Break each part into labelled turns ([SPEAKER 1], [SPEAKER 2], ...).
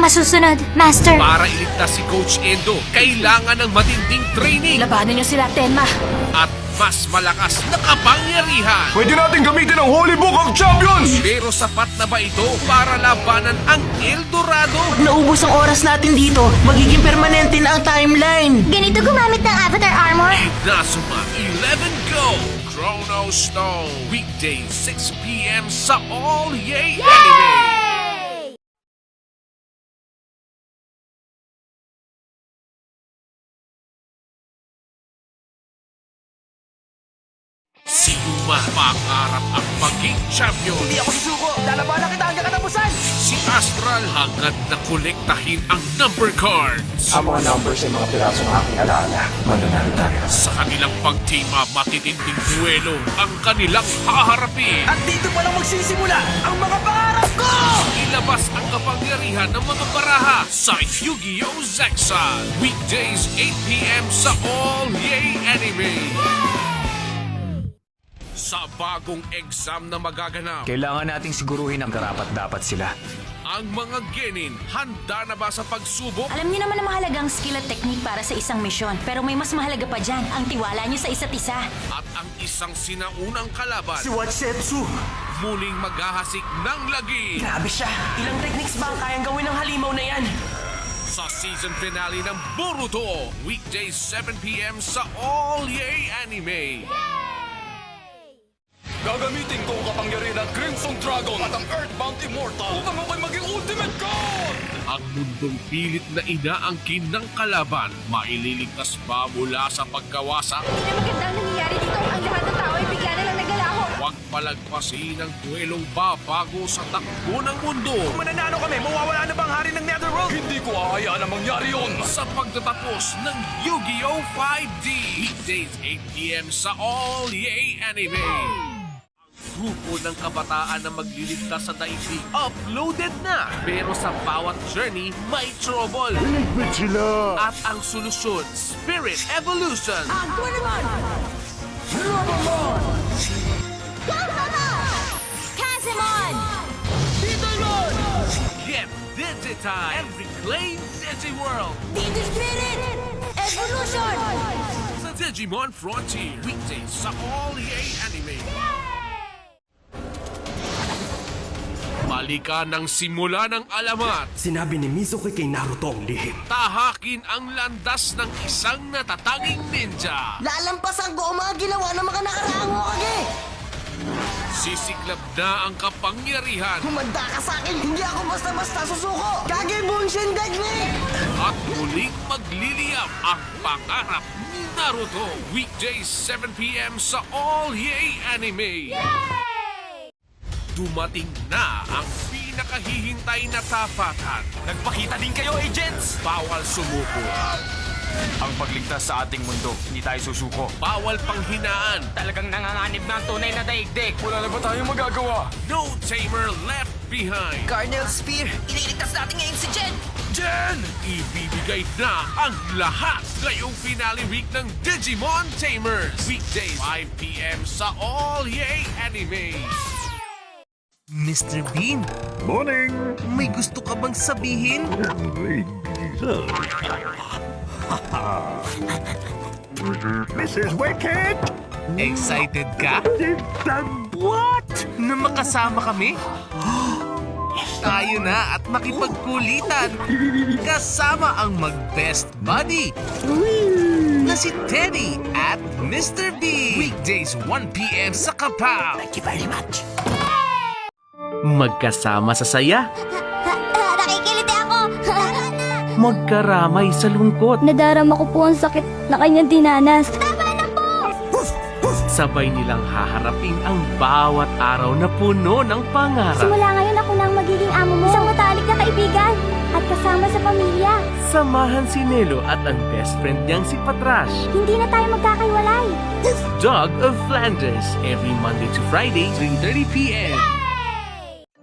[SPEAKER 1] Masusunod, Master.
[SPEAKER 2] Para iligtas si Coach Endo, kailangan ng matinding training
[SPEAKER 3] Labanan niyo sila, Tenma.
[SPEAKER 2] at mas malakas na kapangyarihan.
[SPEAKER 4] Pwede natin gamitin ang Holy Book of Champions!
[SPEAKER 2] Pero sapat na ba ito para labanan ang El Dorado?
[SPEAKER 5] Naubos ang oras natin dito. Magiging permanente na ang timeline.
[SPEAKER 1] Ganito gumamit ng Avatar Armor?
[SPEAKER 2] Nazuma 11 Go! Chrono Stone. Weekdays 6 p.m. sa All Yay Anime. Sino pangarap ang maging champion?
[SPEAKER 5] Hindi ako susuko. Lalabanan kita hanggang katapusan.
[SPEAKER 2] Si Astral hangad na kolektahin ang number cards.
[SPEAKER 4] Ang mga numbers ay mga piraso ng aking alaala. Mananalo tayo.
[SPEAKER 2] Sa kanilang pag-team up, matitinding duelo ang kanilang haharapin.
[SPEAKER 5] At dito pa lang magsisimula ang mga pangarap ko!
[SPEAKER 2] Ilabas ang kapangyarihan ng mga baraha sa Yu-Gi-Oh! Zexal. Weekdays 8 p.m. sa All Yay Anime. Sa bagong exam na magaganap,
[SPEAKER 4] Kailangan nating siguruhin ang karapat-dapat sila.
[SPEAKER 2] ang mga genin handa na ba sa pagsubok?
[SPEAKER 3] Alam niyo naman na mahalagang skill at technique para sa isang misyon. Pero may mas mahalaga pa dyan, ang tiwala niyo sa isa't isa.
[SPEAKER 2] At ang isang sinaunang kalaban,
[SPEAKER 5] Watsetsu.
[SPEAKER 2] muling maghahasik ng lagi
[SPEAKER 5] Grabe siya. Ilang techniques ba ang kayang gawin ng halimaw na yan?
[SPEAKER 2] sa season finale ng Boruto. Weekdays 7 p.m. sa All Yay Anime.
[SPEAKER 4] Gagamitin ko ang kapangyarihan ng Crimson Dragon at ang Earthbound Immortal upang ako'y maging Ultimate God!
[SPEAKER 2] Ang mundong pilit na inaangkin ng kalaban, maililigtas ba mula sa pagkawasak?
[SPEAKER 1] Hindi na magandang nangyayari dito. Ang lahat ng tao ay bigla na lang nagalaho.
[SPEAKER 2] Huwag palagpasin ang duelong babago sa takbo ng mundo.
[SPEAKER 4] Mananalo kami, mawawala na bang hari ng Netherworld? Hindi ko ahayaan na mangyari yun!
[SPEAKER 2] Sa pagtatapos ng Yu-Gi-Oh! 5D. Weekdays 8 p.m. sa All Yay Anime. Grupo ng kabataan na magliligtas sa daigdig uploaded na. Pero sa bawat journey, may trouble.
[SPEAKER 4] Ligpit sila!
[SPEAKER 2] At ang solusyon, Spirit Evolution.
[SPEAKER 1] Kazemon!
[SPEAKER 2] Get digitized and reclaim Digiworld
[SPEAKER 1] Spirit! Evolution!
[SPEAKER 2] sa Digimon Frontier. Weekdays sa All Yay Anime. Balikan ng simula ng alamat.
[SPEAKER 6] Sinabi ni Mizuki kay Naruto ang lihim.
[SPEAKER 2] Tahakin ang landas ng isang natatanging ninja.
[SPEAKER 5] Lalampasan ko ang mga ginawa ng mga nakaraang Hokage.
[SPEAKER 2] Sisiklab na ang kapangyarihan
[SPEAKER 5] Humanda ka sa akin. Hindi ako basta-basta susuko. Kage Bunshin Technique.
[SPEAKER 2] at muling magliliyab ang pangarap ni Naruto. Weekdays 7 p.m. sa All Yay Anime. Dumating na ang pinakahihintay na tapatan.
[SPEAKER 4] Nagpakita din kayo, agents!
[SPEAKER 2] Bawal sumuko.
[SPEAKER 4] Ang pagligtas sa ating mundo, hindi tayo susuko.
[SPEAKER 2] Bawal panghinaan.
[SPEAKER 5] Talagang nanganganib na ang tunay na daigdig.
[SPEAKER 4] Wala na ba tayong magagawa?
[SPEAKER 2] No tamer left behind.
[SPEAKER 5] Cardinal Spear. Ililigtas natin ngayon si Jen.
[SPEAKER 2] Jen! Ibibigay na ang lahat ngayong finale week ng Digimon Tamers. Weekdays 5 p.m. sa All Yay Anime.
[SPEAKER 7] Mr. Bean,
[SPEAKER 4] Morning!
[SPEAKER 7] may gusto ka bang sabihin?
[SPEAKER 4] Mrs. Wicked!
[SPEAKER 7] Excited ka? What? Na makasama kami? Tayo na at makipagkulitan. Kasama ang mag-best buddy na si Teddy at Mr. B. Weekdays 1 p.m. sa Kapaw.
[SPEAKER 5] Thank you very much.
[SPEAKER 7] Magkasama sa saya,
[SPEAKER 1] Nakikiliti ako!
[SPEAKER 7] magkaramay sa lungkot.
[SPEAKER 1] Nadarama ko po ang sakit na kanyang dinanas.
[SPEAKER 7] Sabay nilang haharapin ang bawat araw na puno ng pangarap.
[SPEAKER 1] Simula ngayon ako na ang magiging amo mo. Isang matalik na kaibigan at kasama sa pamilya.
[SPEAKER 7] Samahan si Nelo at ang best friend niyang si Patrash.
[SPEAKER 1] Hindi na tayo magkakaiwalay.
[SPEAKER 7] Dog of Flanders, every Monday to Friday, 3:30 p.m.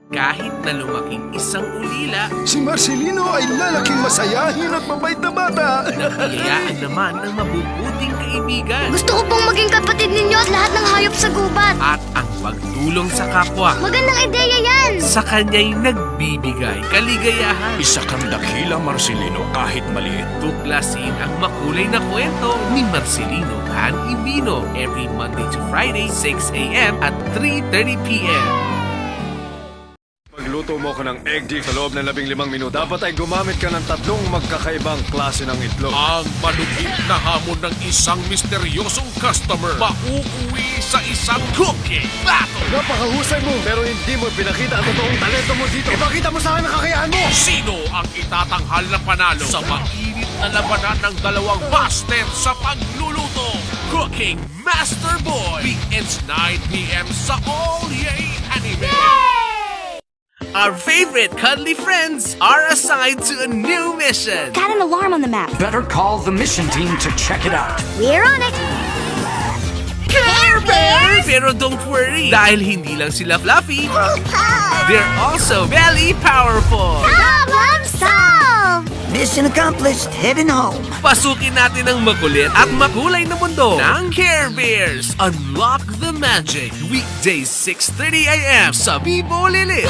[SPEAKER 2] kahit na lumaking isang ulila,
[SPEAKER 8] Si Marcelino ay lalaking masayahin at mabait na bata.
[SPEAKER 2] nakiyayaan naman ng mabubuting kaibigan
[SPEAKER 1] Gusto ko pong maging kapatid ninyo at lahat ng hayop sa gubat.
[SPEAKER 2] at ang pagtulong sa kapwa.
[SPEAKER 1] Magandang ideya yan!
[SPEAKER 2] Sa kanya'y nagbibigay kaligayahan.
[SPEAKER 4] Isa kang dakila, Marcelino, kahit maliit.
[SPEAKER 2] Tuklasin ang makulay na kwento ni Marcelino Han Ibino every Monday to Friday, 6 a.m. at 3:30 p.m.
[SPEAKER 8] Pagluto mo ko ng egg sa loob ng 15 minuto, dapat ay gumamit ka ng 3 magkakaibang klase ng itlog.
[SPEAKER 2] Ang malupit na hamon ng isang misteryosong customer mauuwi sa isang cooking battle.
[SPEAKER 8] Napakahusay mo, pero hindi mo pinakita ang totoong talento mo dito. Ipakita mo sa akin ang kakayahan mo!
[SPEAKER 2] Sino ang itatanghal na panalo sa mainit na labanan ng dalawang master sa pagluluto? Cooking Master Boy! Weekends 9 p.m. sa All Yay Anime! Our favorite cuddly friends are assigned to a new mission.
[SPEAKER 1] Got an alarm on the map.
[SPEAKER 4] Better call the mission team to check it out.
[SPEAKER 1] We're on it! Care Bears!
[SPEAKER 2] Pero don't worry, dahil hindi lang sila fluffy, they're also very powerful.
[SPEAKER 1] Problem solved!
[SPEAKER 5] Mission accomplished. Heading home.
[SPEAKER 2] Pasukin natin ang makulit at makulay na mundo ng Care Bears. Unlock the magic. Weekdays 6:30 a.m. sa Bibo Lilit.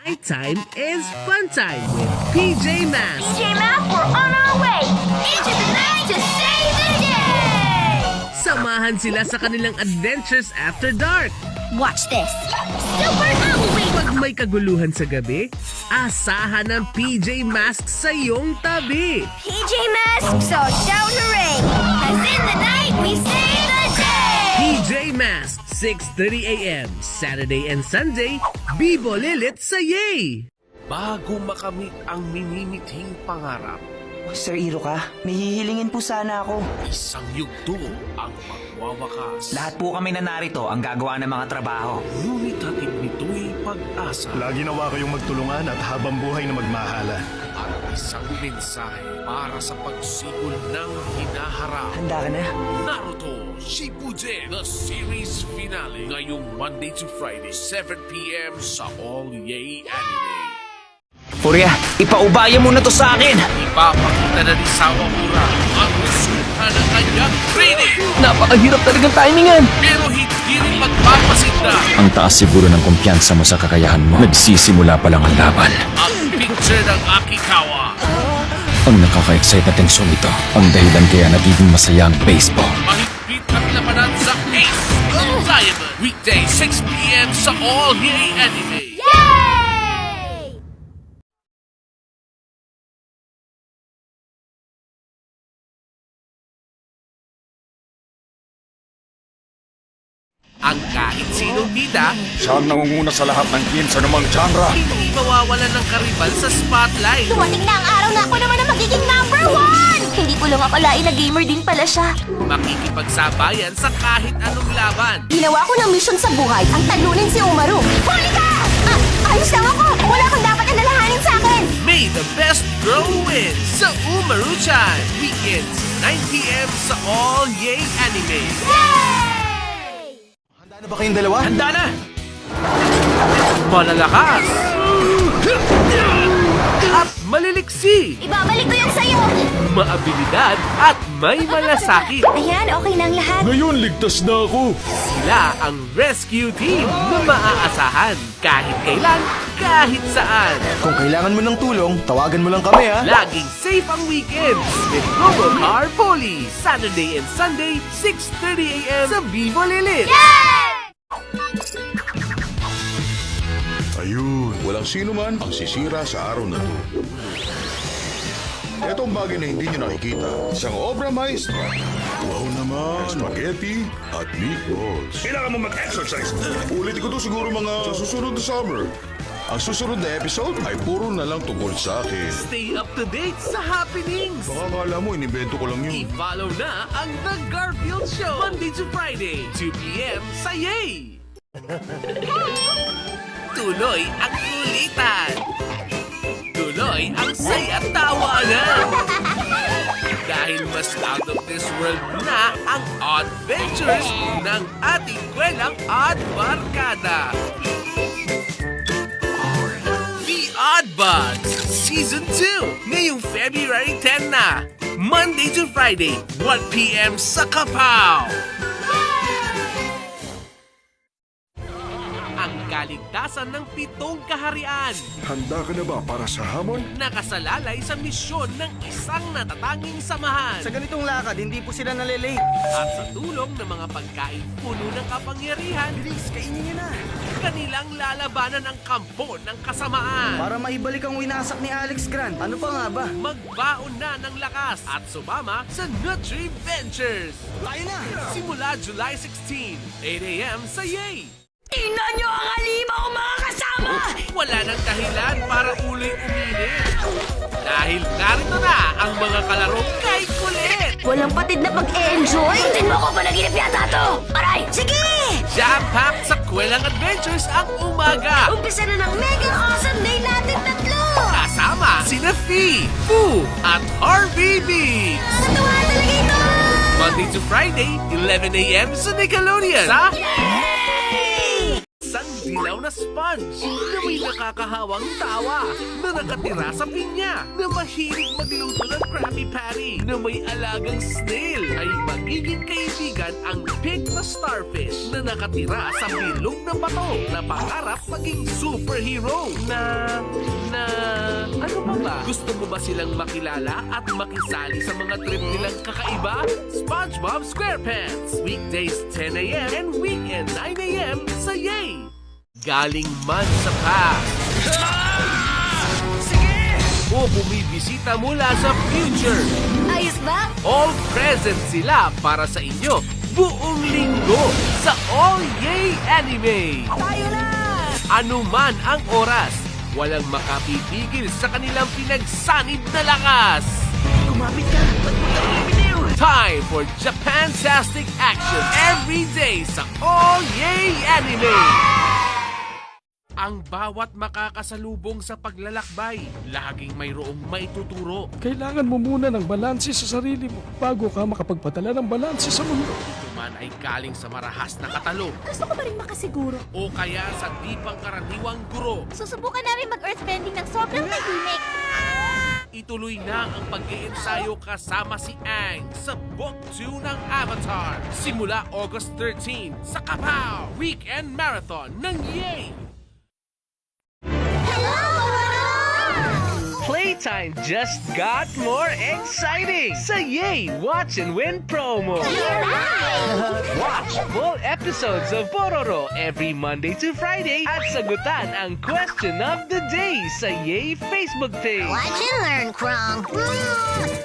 [SPEAKER 2] Nighttime is fun time with PJ Masks.
[SPEAKER 1] PJ Masks, we're on our way! Into the night to save the day!
[SPEAKER 2] Samahan sila sa kanilang adventures after dark.
[SPEAKER 1] Watch this! Super Halloween!
[SPEAKER 2] Pag may kaguluhan sa gabi, asahan ng PJ Masks sa iyong tabi.
[SPEAKER 1] PJ Masks, so shout hooray! 'Cause in the night we save the day!
[SPEAKER 2] PJ Masks, 6:30 a.m. Saturday and Sunday, Bibo Lilit sa Yay! Bago makamit ang minimithing pangarap,
[SPEAKER 5] Sir Iroka, may hihilingin po sana ako.
[SPEAKER 2] isang yugto ang magwawakas.
[SPEAKER 9] Lahat po kami na narito ang gagawa ng mga trabaho.
[SPEAKER 2] Ngunit hatid nito'y pag-asa
[SPEAKER 8] Lagi nawa kayong magtulungan at habang buhay na magmahalan.
[SPEAKER 2] at isang mensahe para sa pagsigol ng hinaharap.
[SPEAKER 5] Handa ka na?
[SPEAKER 2] Naruto Shippuden, the series finale, ngayong Monday to Friday, 7 p.m. sa All Yay Anime.
[SPEAKER 9] Furia, ipaubaya mo na to sa akin!
[SPEAKER 2] Ipapakita na ni Sawamura ang resulta ng kanyang training,
[SPEAKER 9] Napakahirap talagang timingan!
[SPEAKER 2] pero hindi rin magpapasinda.
[SPEAKER 4] Ang taas siguro ng kumpiyansa mo sa kakayahan mo. Nagsisimula pa lang ang laban.
[SPEAKER 2] Ang picture ng Akikawa,
[SPEAKER 4] Ang nakaka-excite na tensyon ito, ang dahilan kaya nagiging masaya ang baseball.
[SPEAKER 2] mahigpit at labanan sa Ace of Diamond, weekday 6 p.m. sa All Yay Anime. Ang kahit sinong bida,
[SPEAKER 8] Siya ang nangunguna sa lahat ng game sa namang genre.
[SPEAKER 2] hindi mawawalan ng karibal sa spotlight.
[SPEAKER 1] Dumating na ang araw na ako naman ang magiging number 1! Hindi ko lang akalain na gamer din pala siya.
[SPEAKER 2] Makikipagsabayan sa kahit anong laban.
[SPEAKER 1] Ginawa ko ng mission sa buhay ang talunin si Umaru. Huli ka! Ayos lang ako! Wala kang dapat alalahanin sa akin!
[SPEAKER 2] May the best girl win sa Umaru-chan. Weekends, 9 p.m. sa All Yay Anime.
[SPEAKER 8] Ano ba kayong dalawa?
[SPEAKER 9] Handa na!
[SPEAKER 2] Malalakas at maliliksi.
[SPEAKER 1] Ibabalik ko yan sa'yo!
[SPEAKER 2] Maabilidad at may malasakit.
[SPEAKER 1] Ayan, okay na ang lahat.
[SPEAKER 8] Ngayon, ligtas na ako.
[SPEAKER 2] Sila ang rescue team na maaasahan kahit kailan, kahit saan.
[SPEAKER 8] Kung kailangan mo ng tulong, tawagan mo lang kami ha.
[SPEAKER 2] Laging safe ang weekends with Robocar Police. Saturday and Sunday, 6:30 a.m. sa Vivo Lilit.
[SPEAKER 10] Ayun, walang sino man ang sisira sa araw na to. Ito ang bagay na hindi nyo nakikita. Isang obra maestra. Wow naman. Spaghetti at meatballs. Kailangan mo mag-exercise. Ulitin ko to siguro mga sa susunod na summer. Ang susunod na episode ay puro na lang tungkol sa akin.
[SPEAKER 2] Stay up to date sa happenings.
[SPEAKER 10] Baka akala mo, inimbento ko lang yun.
[SPEAKER 2] I-follow na ang The Garfield Show. Monday to Friday, 2 p.m. sa Yay! Tuloy ang kulitan. Tuloy ang saya tawanan. Dahil mas out of this world na ang adventures ng ating kwelang Odd Barkada. Buds Season 2 ngayong February 10 na. Monday to Friday, 1 p.m. sa Kapaw. Ang kaligtasan ng 7 kaharian.
[SPEAKER 10] Handa ka na ba para sa hamon?
[SPEAKER 2] Nakasalalay sa misyon ng isang natatanging samahan.
[SPEAKER 5] Sa ganitong lakad, hindi po sila nalilate.
[SPEAKER 2] At sa tulong ng mga pagkain puno ng kapangyarihan,
[SPEAKER 5] Bilis, kainin niyo na.
[SPEAKER 2] kanilang lalabanan ang kampo ng kasamaan.
[SPEAKER 5] Para maibalik ang winasak ni Alex Grant. Ano pa nga ba?
[SPEAKER 2] Magbaon na ng lakas at sumama sa Nutri Ventures.
[SPEAKER 5] Tayo na!
[SPEAKER 2] Simula July 16, 8 a.m. sa Yay!
[SPEAKER 3] Tingnan nyo ang halimaw, mga kasama!
[SPEAKER 2] Wala nang dahilan para uloy uminit. Dahil narito na ang mga kalarong kay kulit.
[SPEAKER 1] Walang patid na pag-e-enjoy?
[SPEAKER 3] Tingnan mo ko pa naginip yata to! Aray!
[SPEAKER 1] Sige!
[SPEAKER 2] Jam-packed sa kwelang adventures ang umaga.
[SPEAKER 1] Umpisa na ng mega awesome day natin tatlo!
[SPEAKER 2] Kasama sina Fee, Foo, at Harvey Beats.
[SPEAKER 1] Natuwa talaga ito!
[SPEAKER 2] Monday to Friday, 11 a.m. sa Nickelodeon. Sa isang dilaw na sponge na may nakakahawang tawa na nakatira sa pinya na mahilig magluto ng Krabby Patty na may alagang snail ay magiging kaibigan ang pink na starfish na nakatira sa bilog na bato na pangarap maging superhero na ano pa ba? Gusto mo ba silang makilala at makisali sa mga trip nilang kakaiba? SpongeBob SquarePants weekdays 10 a.m. and weekend 9 a.m. sa Yay! Galing man sa past. O bumibisita mula sa future.
[SPEAKER 1] Ayos ba?
[SPEAKER 2] All present sila para sa inyo buong linggo sa All Yay Anime.
[SPEAKER 1] Tayo na!
[SPEAKER 2] Ano man ang oras, walang makapipigil sa kanilang pinagsanib na lakas.
[SPEAKER 5] Kumapit ka! Ba't mo tayo biniw?
[SPEAKER 2] Time for Japantastic action every day sa All Yay Anime. Ang bawat makakasalubong sa paglalakbay, laging mayroong maituturo.
[SPEAKER 6] Kailangan mo muna ng balanse sa sarili mo bago ka makapagpadala ng balanse sa mundo.
[SPEAKER 2] Ito man ay galing sa marahas na katalo
[SPEAKER 1] Gusto ko pa rin makasiguro.
[SPEAKER 2] o kaya sa di pangkaraniwang guro.
[SPEAKER 1] Susubukan namin mag-earthbending ng sobrang tahimik.
[SPEAKER 2] Ituloy na ang pag-iensayo kasama si Aang sa Book 2 ng Avatar. Simula August 13 sa Kapaw Weekend Marathon ng Yay! Playtime just got more exciting sa Yay Watch and Win promo. Watch full episodes of Pororo every Monday to Friday at sagutan ang question of the day sa Yay Facebook page.
[SPEAKER 1] Watch and learn, Krong.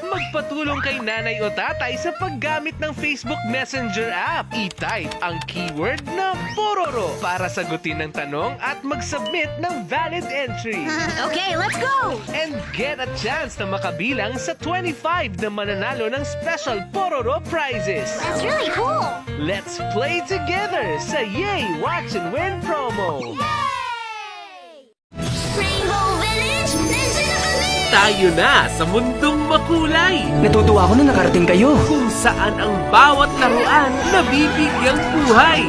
[SPEAKER 2] Magpatulong kay nanay o tatay sa paggamit ng Facebook Messenger app. I-type ang keyword na Pororo para sagutin ng tanong at mag-submit ng valid entry.
[SPEAKER 1] Okay, let's go!
[SPEAKER 2] And get a chance na makabilang sa 25 na mananalo ng special Pororo prizes.
[SPEAKER 1] That's really cool!
[SPEAKER 2] Let's play together sa Yay Watch and Win promo.
[SPEAKER 1] Rainbow Village, nandiyan na kami!
[SPEAKER 2] Tayo na sa mundong makulay
[SPEAKER 5] Natutuwa ako na nakarating kayo.
[SPEAKER 2] kung saan ang bawat laruan nabibigyang buhay.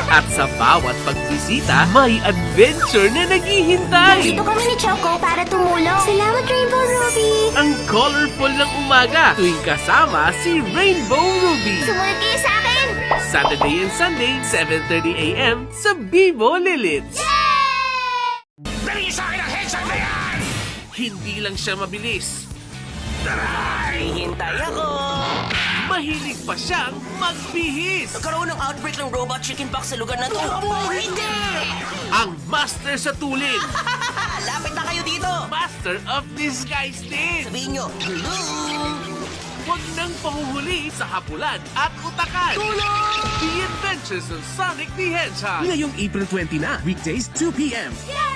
[SPEAKER 2] At sa bawat pagbisita, may adventure na naghihintay.
[SPEAKER 1] Dito kami ni Choco para tumulong. Salamat, Rainbow Ruby!
[SPEAKER 2] Ang colorful ng umaga tuwing kasama si Rainbow Ruby.
[SPEAKER 1] Sumunod kayo sa akin!
[SPEAKER 2] Saturday and Sunday, 7:30 a.m. sa Bibo Lilits. Hindi lang siya mabilis.
[SPEAKER 5] Hihintay ako!
[SPEAKER 2] Mahilig pa siyang magbihis.
[SPEAKER 5] Nagkaroon ng outbreak ng robot chickenpox sa lugar na to. Hindi!
[SPEAKER 2] Ang master sa tulin.
[SPEAKER 5] Lapit na kayo dito!
[SPEAKER 2] Master of disguise din.
[SPEAKER 5] Sabihin nyo, hello!
[SPEAKER 2] Huwag nang panguhuli sa hapulan at utakan. Tulong! The Adventures of Sonic the Hedgehog. Ngayong April 20 na, weekdays 2 p.m.
[SPEAKER 1] Yay!